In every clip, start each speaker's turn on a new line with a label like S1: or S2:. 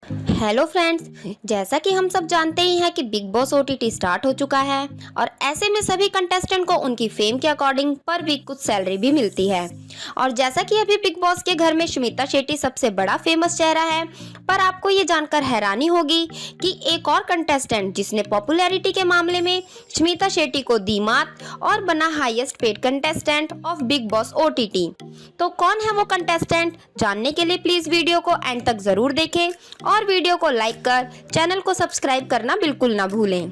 S1: Hello friends, जैसा कि हम सब जानते ही हैं कि बिग बॉस ओटीटी स्टार्ट हो चुका है और ऐसे में सभी कंटेस्टेंट को उनकी फेम के अकॉर्डिंग पर वीक कुछ सैलरी भी मिलती है। और जैसा कि अभी बिग बॉस के घर में स्मिता शेट्टी सबसे बड़ा फेमस चेहरा है, पर आपको ये जानकर हैरानी होगी कि एक और कंटेस्टेंट जिसने पॉपुलैरिटी के मामले में स्मिता शेट्टी को दी मात और बना highest paid contestant of big boss OTT. तो कौन है वो कंटेस्टेंट, जानने के लिए प्लीज वीडियो को एंड तक जरूर देखें और वीडियो को लाइक कर चैनल को सब्सक्राइब करना बिल्कुल ना भूलें।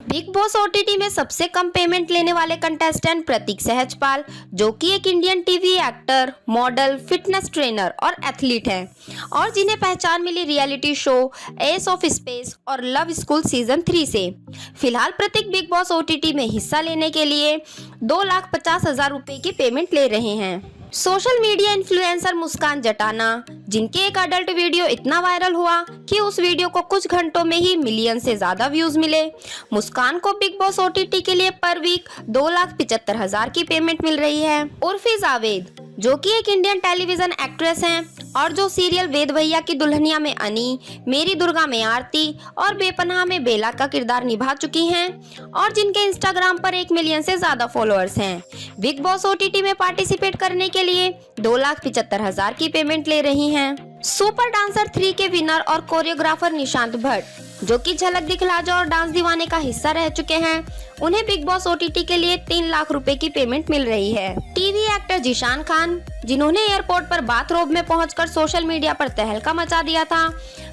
S1: बिग बॉस ओटीटी में सबसे कम पेमेंट लेने वाले कंटेस्टेंट प्रतीक सहजपाल, जो कि एक Indian TV actor, model, fitness trainer और एथलीट हैं और जिन्हें पहचान मिली reality show Ace of Space और लव स्कूल सीजन 3 से। फिलहाल प्रतीक बिग बॉस ओटीटी में हिस्सा लेने के लिए 2,50,000 रुपए की पेमेंट ले रहे हैं। सोशल मीडिया इन्फ्लुएंसर मुस्कान जटाना, जिनके एक अडल्ट वीडियो इतना वायरल हुआ कि उस वीडियो को कुछ घंटों में ही मिलियन से ज्यादा व्यूज मिले। मुस्कान को बिग बॉस ओटीटी के लिए पर वीक 2,75,000 की पेमेंट मिल रही है। उर्फी जावेद, जो कि एक इंडियन टेलीविजन एक्ट्रेस हैं और जो सीरियल वेद भैया की दुल्हनिया में अनी, मेरी दुर्गा में आरती और बेपनाह में बेला का किरदार निभा चुकी हैं और जिनके इंस्टाग्राम पर 1 मिलियन से ज्यादा फॉलोअर्स हैं, बिग बॉस ओटीटी में पार्टिसिपेट करने के लिए 2,75,000 की पेमेंट ले रही हैं। सुपर डांसर 3 के विनर और कोरियोग्राफर निशांत भट्ट, जो कि झलक दिखला जा और डांस दीवाने का हिस्सा रह चुके हैं, उन्हें बिग बॉस ओटीटी के लिए 3 लाख रुपए की पेमेंट मिल रही है। टीवी एक्टर जिशान खान, जिन्होंने एयरपोर्ट पर बाथरोब में पहुंचकर सोशल मीडिया पर तहलका मचा दिया था,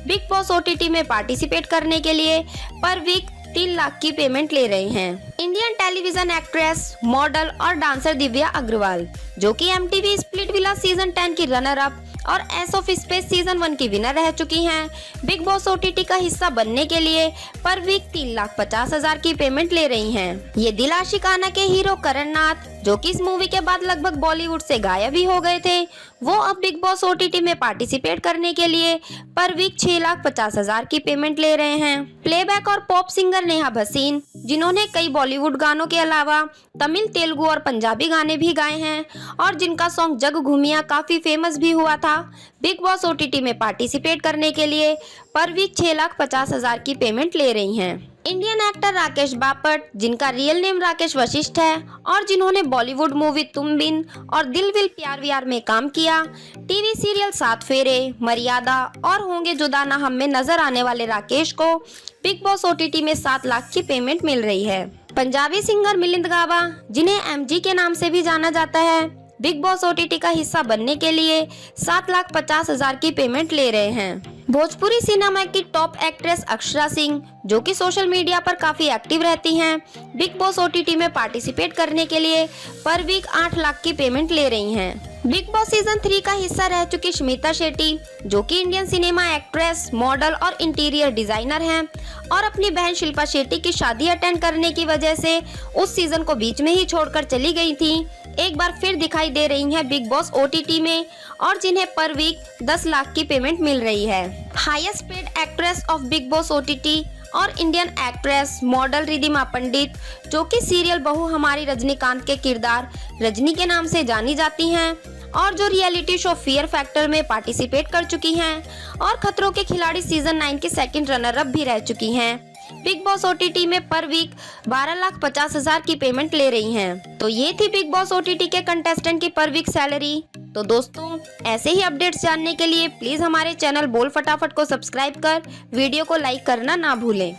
S1: बिग बॉस ओटीटी में पार्टिसिपेट करने के लिए पर वीक 3 लाख की पेमेंट ले रहे हैं। इंडियन टेलीविजन एक्ट्रेस, मॉडल और डांसर दिव्या अग्रवाल, जो कि एमटीवी स्प्लिट विला सीजन 10 की रनर अप और एस ऑफ स्पेस सीजन 1 की विनर रह चुकी हैं, बिग बॉस ओटीटी का हिस्सा बनने के लिए पर वीक 3,50,000 की पेमेंट ले रही हैं। ये दिल आशिकाना के हीरो करण नाथ, जो कि इस मूवी के बाद लगभग बॉलीवुड से गायब ही हो गए थे, वो अब बिग बॉस ओटीटी में पार्टिसिपेट करने के लिए पर वीक 6,50,000 की पेमेंट ले रहे हैं। प्लेबैक और पॉप सिंगर नेहा भसीन, जिन्होंने कई बॉलीवुड गानों के अलावा तमिल, तेलुगु और पंजाबी गाने भी गाए हैं और जिनका सॉन्ग जग घूमिया काफी फेमस भी हुआ था, बिग बॉस ओटीटी में पार्टिसिपेट करने के लिए पर वीक 6,50,000 की पेमेंट ले रही हैं। इंडियन एक्टर राकेश बापट, जिनका रियल नेम राकेश वशिष्ठ है और जिन्होंने बॉलीवुड मूवी तुम बिन और दिल विल प्यार व्यार में काम किया, टीवी सीरियल 7 फेरे, मर्यादा और होंगे जुदा ना हम में नजर आने वाले राकेश को बिग बॉस ओटीटी में 7 लाख की पेमेंट मिल रही है। पंजाबी सिंगर मिलिंद गाबा, जिन्हें एमजी के नाम से भी जाना जाता है, बिग बॉस ओटीटी का हिस्सा बनने के लिए 7,50,000 की पेमेंट ले रहे हैं। भोजपुरी सिनेमा की टॉप एक्ट्रेस अक्षरा सिंह, जो कि सोशल मीडिया पर काफी एक्टिव रहती हैं, बिग बॉस ओटीटी में पार्टिसिपेट करने के लिए पर वीक 8 लाख की पेमेंट ले रही हैं। बिग बॉस सीजन 3 का हिस्सा रह चुकी स्मिता शेट्टी, जो कि इंडियन सिनेमा एक्ट्रेस, मॉडल और इंटीरियर डिजाइनर हैं और अपनी बहन शिल्पा शेट्टी की शादी अटेंड करने की वजह से उस सीजन को बीच में ही छोड़कर चली गई थी, एक बार फिर दिखाई दे रही हैं बिग बॉस ओटीटी में और जिन्हें पर वीक 10 लाख की पेमेंट मिल रही है। Highest paid actress of big boss OTT और इंडियन एक्ट्रेस, मॉडल रिधिमा पंडित, जो कि सीरियल बहू हमारी रजनीकांत के किरदार रजनी के नाम से जानी जाती हैं और जो रियलिटी शो फियर फैक्टर में पार्टिसिपेट कर चुकी हैं और खतरों के खिलाड़ी सीजन 9 की सेकंड रनर अप भी रह चुकी हैं, बिग बॉस ओटीटी में पर वीक 12,50,000 की पेमेंट ले रही हैं। तो ये थी बिग बॉस ओटीटी के कंटेस्टेंट की पर वीक सैलरी। तो दोस्तों, ऐसे ही अपडेट्स जानने के लिए प्लीज हमारे चैनल बोल फटाफट को सब्सक्राइब कर वीडियो को लाइक करना ना भूलें।